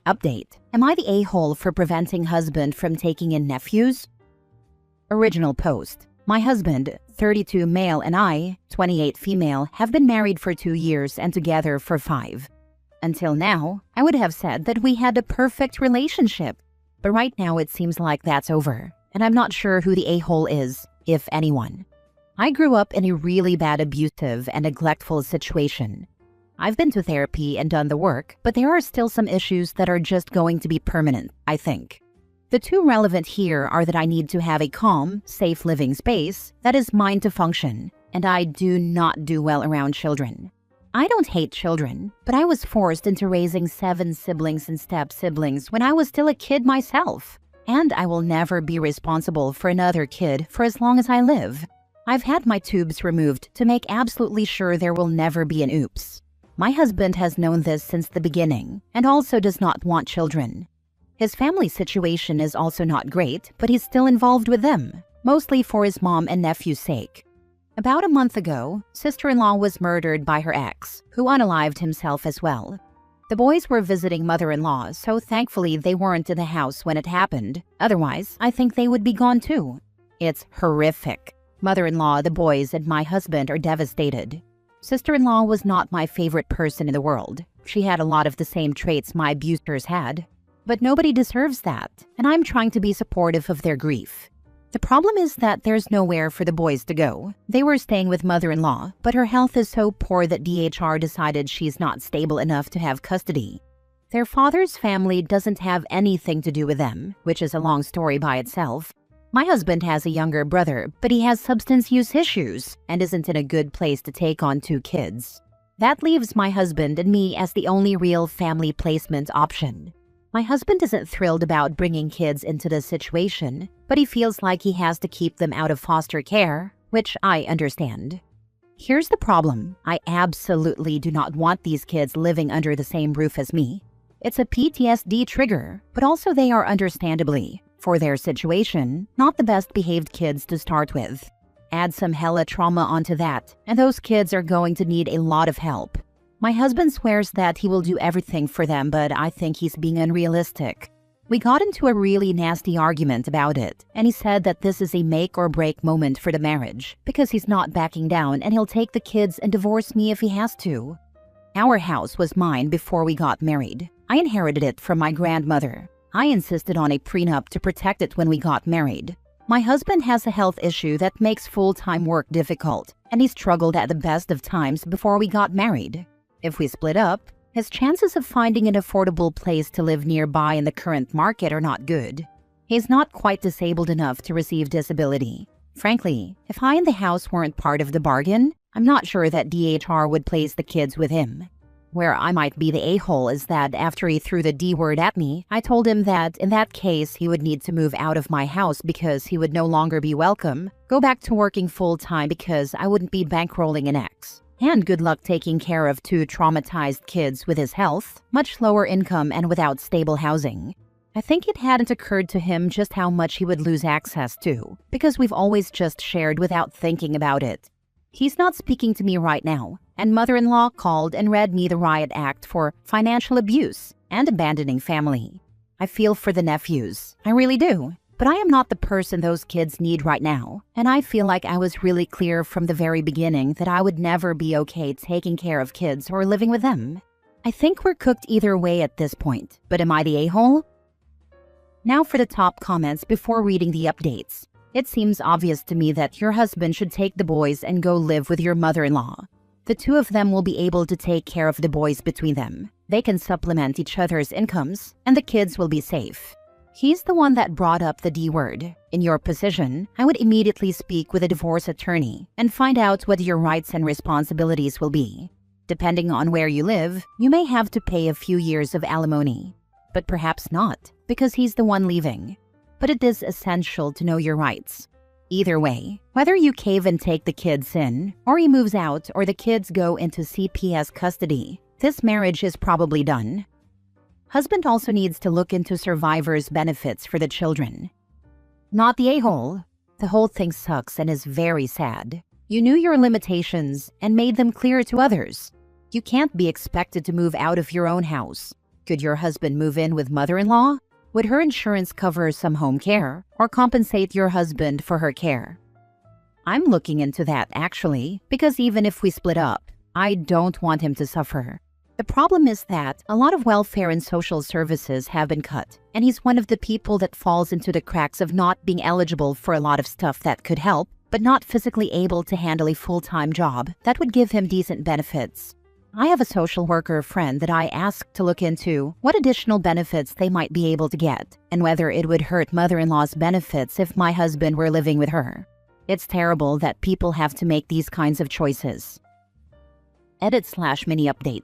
Update. Am I the a-hole for preventing husband from taking in nephews? Original post. My husband, 32 male, and I, 28 female, have been married for 2 years and together for 5. Until now, I would have said that we had a perfect relationship. But right now it seems like that's over, and I'm not sure who the a-hole is, if anyone. I grew up in a really bad abusive and neglectful situation. I've been to therapy and done the work, but there are still some issues that are just going to be permanent, I think. The two relevant here are that I need to have a calm, safe living space that is mine to function, and I do not do well around children. I don't hate children, but I was forced into raising 7 siblings and step-siblings when I was still a kid myself, and I will never be responsible for another kid for as long as I live. I've had my tubes removed to make absolutely sure there will never be an oops. My husband has known this since the beginning and also does not want children. His family situation is also not great, but he's still involved with them, mostly for his mom and nephew's sake. About a month ago, sister-in-law was murdered by her ex, who unalived himself as well. The boys were visiting mother-in-law, so thankfully they weren't in the house when it happened. Otherwise, I think they would be gone too. It's horrific. Mother-in-law, the boys, and my husband are devastated. Sister-in-law was not my favorite person in the world. She had a lot of the same traits my abusers had. But nobody deserves that, and I'm trying to be supportive of their grief. The problem is that there's nowhere for the boys to go. They were staying with mother-in-law, but her health is so poor that DHR decided she's not stable enough to have custody. Their father's family doesn't have anything to do with them, which is a long story by itself. My husband has a younger brother, but he has substance use issues and isn't in a good place to take on 2 kids. That leaves my husband and me as the only real family placement option. My husband isn't thrilled about bringing kids into this situation, but he feels like he has to keep them out of foster care, which I understand. Here's the problem. I absolutely do not want these kids living under the same roof as me. It's a PTSD trigger, but also they are understandably, for their situation, not the best behaved kids to start with. Add some hella trauma onto that, and those kids are going to need a lot of help. My husband swears that he will do everything for them, but I think he's being unrealistic. We got into a really nasty argument about it, and he said that this is a make or break moment for the marriage, because he's not backing down and he'll take the kids and divorce me if he has to. Our house was mine before we got married. I inherited it from my grandmother. I insisted on a prenup to protect it when we got married. My husband has a health issue that makes full-time work difficult, and he struggled at the best of times before we got married. If we split up, his chances of finding an affordable place to live nearby in the current market are not good. He's not quite disabled enough to receive disability. Frankly, if I and the house weren't part of the bargain, I'm not sure that DHR would place the kids with him. Where I might be the a-hole is that after he threw the D word at me, I told him that in that case he would need to move out of my house because he would no longer be welcome, go back to working full-time because I wouldn't be bankrolling an ex. And good luck taking care of 2 traumatized kids with his health, much lower income, and without stable housing. I think it hadn't occurred to him just how much he would lose access to, because we've always just shared without thinking about it. He's not speaking to me right now, and mother-in-law called and read me the riot act for financial abuse and abandoning family. I feel for the nephews, I really do. But I am not the person those kids need right now, and I feel like I was really clear from the very beginning that I would never be okay taking care of kids or living with them. I think we're cooked either way at this point, but am I the a-hole? Now for the top comments before reading the updates. It seems obvious to me that your husband should take the boys and go live with your mother-in-law. The 2 of them will be able to take care of the boys between them. They can supplement each other's incomes, and the kids will be safe. He's the one that brought up the D word. In your position, I would immediately speak with a divorce attorney and find out what your rights and responsibilities will be. Depending on where you live, you may have to pay a few years of alimony. But perhaps not, because he's the one leaving. But it is essential to know your rights. Either way, whether you cave and take the kids in, or he moves out, or the kids go into CPS custody, this marriage is probably done. Husband also needs to look into survivors' benefits for the children. Not the a-hole. The whole thing sucks and is very sad. You knew your limitations and made them clear to others. You can't be expected to move out of your own house. Could your husband move in with mother-in-law? Would her insurance cover some home care or compensate your husband for her care? I'm looking into that actually, because even if we split up, I don't want him to suffer. The problem is that a lot of welfare and social services have been cut, and he's one of the people that falls into the cracks of not being eligible for a lot of stuff that could help, but not physically able to handle a full-time job that would give him decent benefits. I have a social worker friend that I asked to look into what additional benefits they might be able to get, and whether it would hurt mother-in-law's benefits if my husband were living with her. It's terrible that people have to make these kinds of choices. Edit/mini update.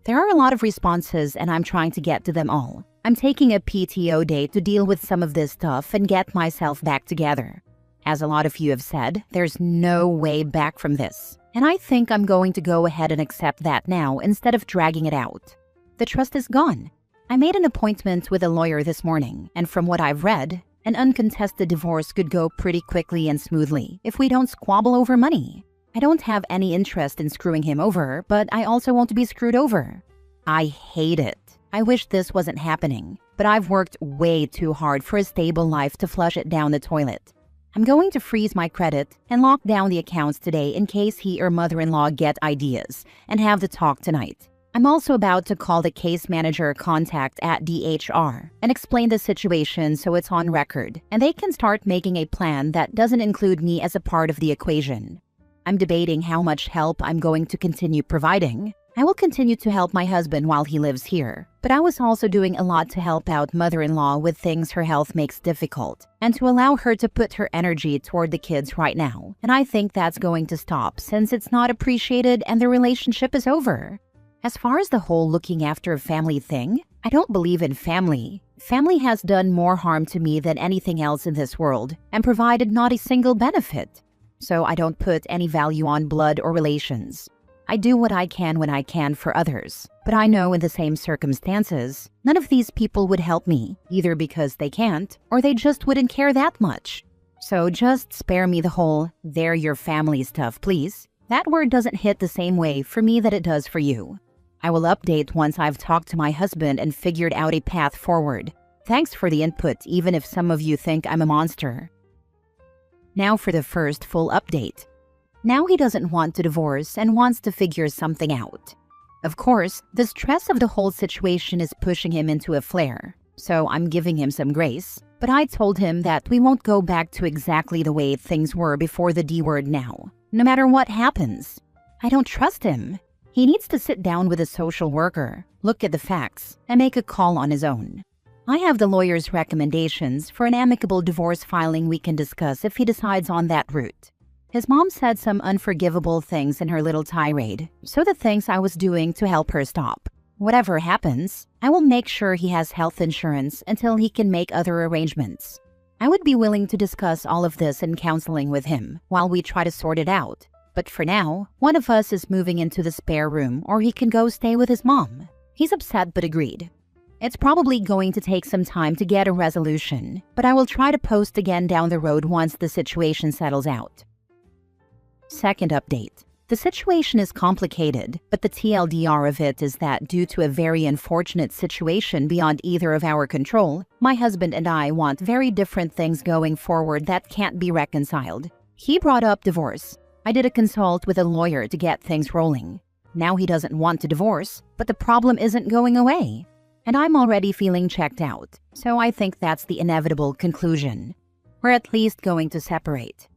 There are a lot of responses and I'm trying to get to them all. I'm taking a PTO day to deal with some of this stuff and get myself back together. As a lot of you have said, there's no way back from this. And I think I'm going to go ahead and accept that now instead of dragging it out. The trust is gone. I made an appointment with a lawyer this morning, and from what I've read, an uncontested divorce could go pretty quickly and smoothly if we don't squabble over money. I don't have any interest in screwing him over, but I also won't be screwed over. I hate it. I wish this wasn't happening, but I've worked way too hard for a stable life to flush it down the toilet. I'm going to freeze my credit and lock down the accounts today in case he or mother-in-law get ideas and have the talk tonight. I'm also about to call the case manager contact at DHR and explain the situation so it's on record and they can start making a plan that doesn't include me as a part of the equation. I'm debating how much help I'm going to continue providing. I will continue to help my husband while he lives here, but I was also doing a lot to help out mother-in-law with things her health makes difficult and to allow her to put her energy toward the kids right now. And I think that's going to stop since it's not appreciated and the relationship is over. As far as the whole looking after a family thing, I don't believe in family. Family has done more harm to me than anything else in this world and provided not a single benefit. So I don't put any value on blood or relations. I do what I can when I can for others, but I know in the same circumstances, none of these people would help me, either because they can't or they just wouldn't care that much. So just spare me the whole, they're your family stuff, please. That word doesn't hit the same way for me that it does for you. I will update once I've talked to my husband and figured out a path forward. Thanks for the input, even if some of you think I'm a monster. Now for the first full update. Now he doesn't want to divorce and wants to figure something out. Of course, the stress of the whole situation is pushing him into a flare, so I'm giving him some grace. But I told him that we won't go back to exactly the way things were before the D word now, no matter what happens. I don't trust him. He needs to sit down with a social worker, look at the facts, and make a call on his own. I have the lawyer's recommendations for an amicable divorce filing we can discuss if he decides on that route. His mom said some unforgivable things in her little tirade, so the things I was doing to help her stop. Whatever happens, I will make sure he has health insurance until he can make other arrangements. I would be willing to discuss all of this in counseling with him while we try to sort it out. But for now, one of us is moving into the spare room or he can go stay with his mom. He's upset but agreed. It's probably going to take some time to get a resolution, but I will try to post again down the road once the situation settles out. Second update. The situation is complicated, but the TLDR of it is that due to a very unfortunate situation beyond either of our control, my husband and I want very different things going forward that can't be reconciled. He brought up divorce. I did a consult with a lawyer to get things rolling. Now he doesn't want to divorce, but the problem isn't going away. And I'm already feeling checked out, so I think that's the inevitable conclusion. We're at least going to separate.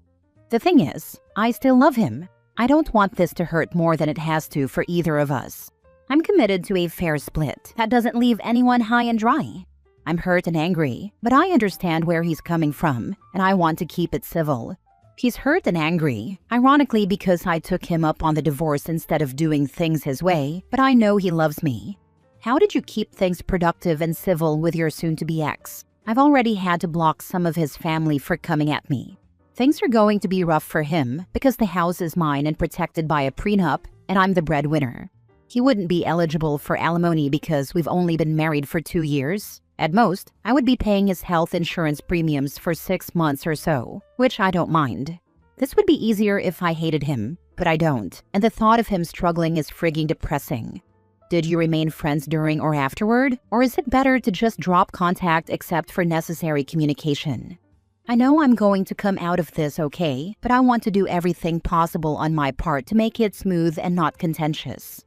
The thing is, I still love him. I don't want this to hurt more than it has to for either of us. I'm committed to a fair split that doesn't leave anyone high and dry. I'm hurt and angry, but I understand where he's coming from, and I want to keep it civil. He's hurt and angry, ironically because I took him up on the divorce instead of doing things his way, but I know he loves me. How did you keep things productive and civil with your soon-to-be ex? I've already had to block some of his family for coming at me. Things are going to be rough for him because the house is mine and protected by a prenup, and I'm the breadwinner. He wouldn't be eligible for alimony because we've only been married for 2 years. At most, I would be paying his health insurance premiums for 6 months or so, which I don't mind. This would be easier if I hated him, but I don't, and the thought of him struggling is frigging depressing. Did you remain friends during or afterward? Or is it better to just drop contact except for necessary communication? I know I'm going to come out of this okay, but I want to do everything possible on my part to make it smooth and not contentious.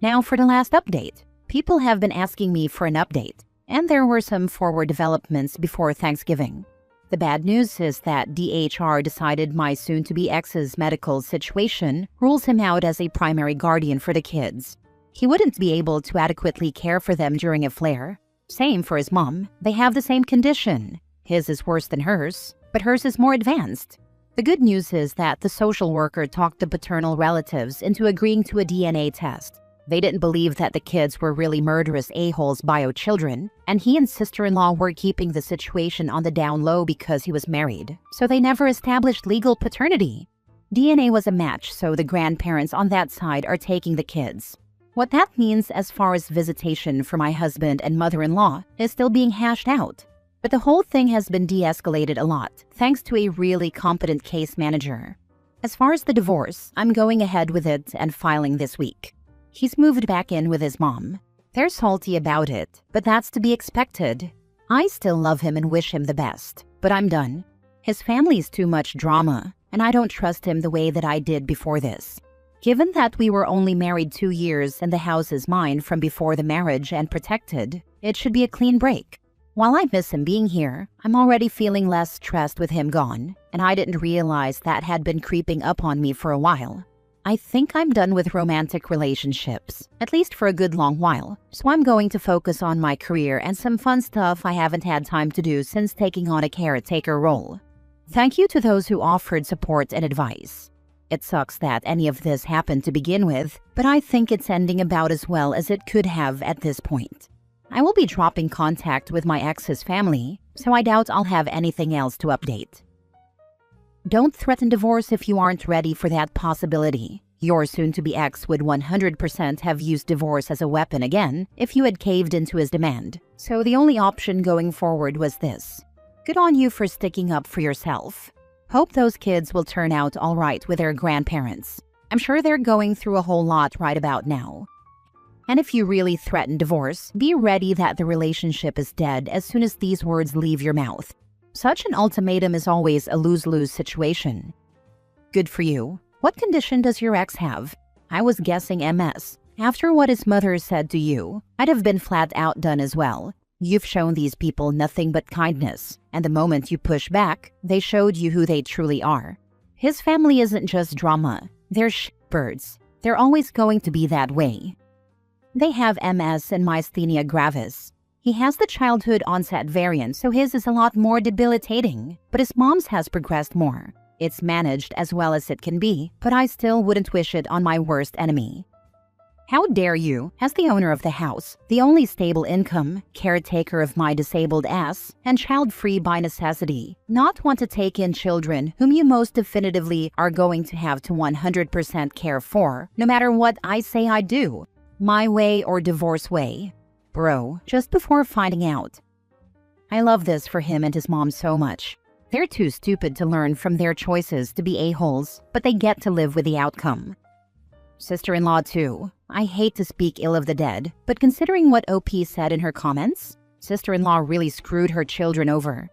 Now for the last update. People have been asking me for an update, and there were some forward developments before Thanksgiving. The bad news is that DHR decided my soon-to-be ex's medical situation rules him out as a primary guardian for the kids. He wouldn't be able to adequately care for them during a flare. Same for his mom. They have the same condition. His is worse than hers, but hers is more advanced. The good news is that the social worker talked the paternal relatives into agreeing to a DNA test. They didn't believe that the kids were really murderous a-holes bio children, and he and sister-in-law were keeping the situation on the down low because he was married, so they never established legal paternity. DNA was a match, so the grandparents on that side are taking the kids. What that means as far as visitation for my husband and mother-in-law is still being hashed out. But the whole thing has been de-escalated a lot, thanks to a really competent case manager. As far as the divorce, I'm going ahead with it and filing this week. He's moved back in with his mom. They're salty about it, but that's to be expected. I still love him and wish him the best, but I'm done. His family's too much drama, and I don't trust him the way that I did before this. Given that we were only married 2 years and the house is mine from before the marriage and protected, it should be a clean break. While I miss him being here, I'm already feeling less stressed with him gone, and I didn't realize that had been creeping up on me for a while. I think I'm done with romantic relationships, at least for a good long while, so I'm going to focus on my career and some fun stuff I haven't had time to do since taking on a caretaker role. Thank you to those who offered support and advice. It sucks that any of this happened to begin with, but I think it's ending about as well as it could have at this point. I will be dropping contact with my ex's family, so I doubt I'll have anything else to update. Don't threaten divorce if you aren't ready for that possibility. Your soon-to-be ex would 100% have used divorce as a weapon again if you had caved into his demand. So the only option going forward was this. Good on you for sticking up for yourself. Hope those kids will turn out all right with their grandparents. I'm sure they're going through a whole lot right about now. And if you really threaten divorce, be ready that the relationship is dead as soon as these words leave your mouth. Such an ultimatum is always a lose-lose situation. Good for you. What condition does your ex have? I was guessing MS. After what his mother said to you, I'd have been flat out done as well. You've shown these people nothing but kindness, and the moment you push back, they showed you who they truly are. His family isn't just drama. They're shitbirds. They're always going to be that way. They have MS and myasthenia gravis. He has the childhood onset variant, so his is a lot more debilitating, but his mom's has progressed more. It's managed as well as it can be, but I still wouldn't wish it on my worst enemy. How dare you, as the owner of the house, the only stable income, caretaker of my disabled ass, and child-free by necessity, not want to take in children whom you most definitively are going to have to 100% care for, no matter what I say I do. My way or divorce way. Bro, just before finding out. I love this for him and his mom so much. They're too stupid to learn from their choices to be a-holes, but they get to live with the outcome. Sister-in-law too. I hate to speak ill of the dead, but considering what OP said in her comments, sister-in-law really screwed her children over.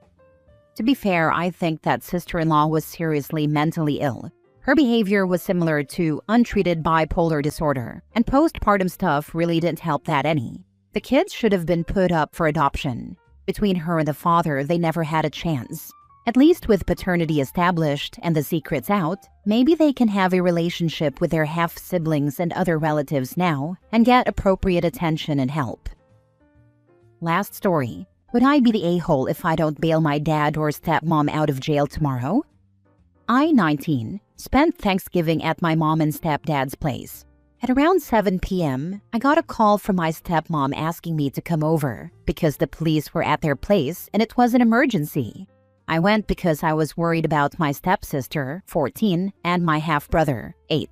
To be fair, I think that sister-in-law was seriously mentally ill. Her behavior was similar to untreated bipolar disorder, and postpartum stuff really didn't help that any. The kids should have been put up for adoption. Between her and the father, they never had a chance. At least with paternity established and the secrets out, maybe they can have a relationship with their half-siblings and other relatives now and get appropriate attention and help. Last story. Would I be the a-hole if I don't bail my dad or stepmom out of jail tomorrow? I, 19, spent Thanksgiving at my mom and stepdad's place. At around 7 p.m., I got a call from my stepmom asking me to come over because the police were at their place and it was an emergency. I went because I was worried about my stepsister, 14, and my half-brother, 8.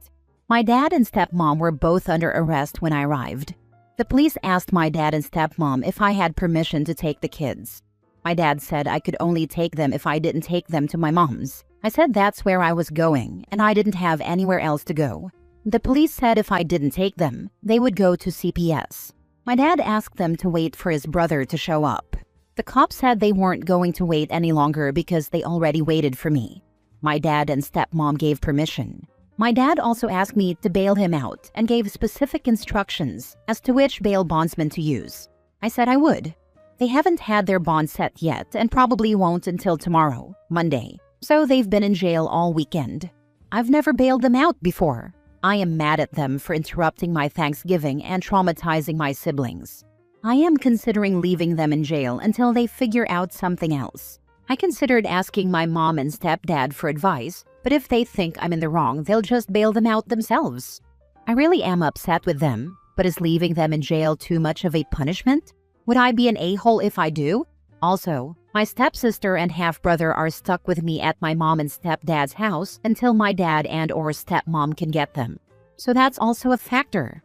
My dad and stepmom were both under arrest when I arrived. The police asked my dad and stepmom if I had permission to take the kids. My dad said I could only take them if I didn't take them to my mom's. I said that's where I was going and I didn't have anywhere else to go. The police said if I didn't take them, they would go to CPS. My dad asked them to wait for his brother to show up. The cops said they weren't going to wait any longer because they already waited for me. My dad and stepmom gave permission. My dad also asked me to bail him out and gave specific instructions as to which bail bondsman to use. I said I would. They haven't had their bond set yet and probably won't until tomorrow, Monday. So they've been in jail all weekend. I've never bailed them out before. I am mad at them for interrupting my Thanksgiving and traumatizing my siblings. I am considering leaving them in jail until they figure out something else. I considered asking my mom and stepdad for advice, but if they think I'm in the wrong, they'll just bail them out themselves. I really am upset with them, but is leaving them in jail too much of a punishment? Would I be an a-hole if I do? Also, my stepsister and half-brother are stuck with me at my mom and stepdad's house until my dad and/or stepmom can get them. So that's also a factor.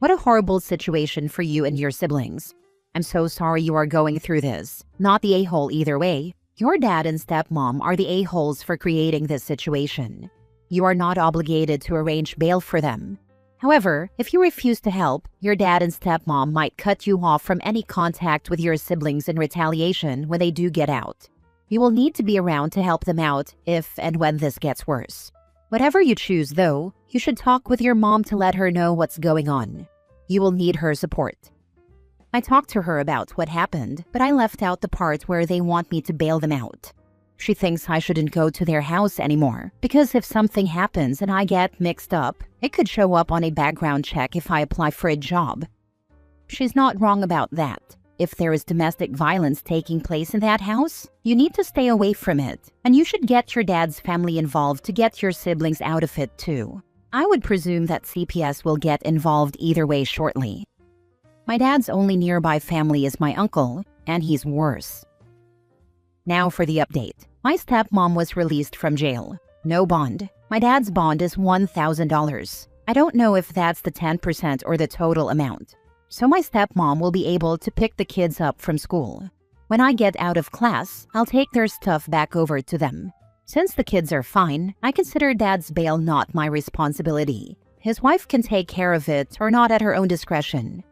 What a horrible situation for you and your siblings. I'm so sorry you are going through this. Not the a-hole either way. Your dad and stepmom are the a-holes for creating this situation. You are not obligated to arrange bail for them. However, if you refuse to help, your dad and stepmom might cut you off from any contact with your siblings in retaliation when they do get out. You will need to be around to help them out if and when this gets worse. Whatever you choose, though, you should talk with your mom to let her know what's going on. You will need her support. I talked to her about what happened, but I left out the part where they want me to bail them out. She thinks I shouldn't go to their house anymore, because if something happens and I get mixed up, it could show up on a background check if I apply for a job. She's not wrong about that. If there is domestic violence taking place in that house, you need to stay away from it, and you should get your dad's family involved to get your siblings out of it too. I would presume that CPS will get involved either way shortly. My dad's only nearby family is my uncle, and he's worse. Now for the update. My stepmom was released from jail. No bond. My dad's bond is $1,000. I don't know if that's the 10% or the total amount. So my stepmom will be able to pick the kids up from school. When I get out of class, I'll take their stuff back over to them. Since the kids are fine, I consider dad's bail not my responsibility. His wife can take care of it or not at her own discretion.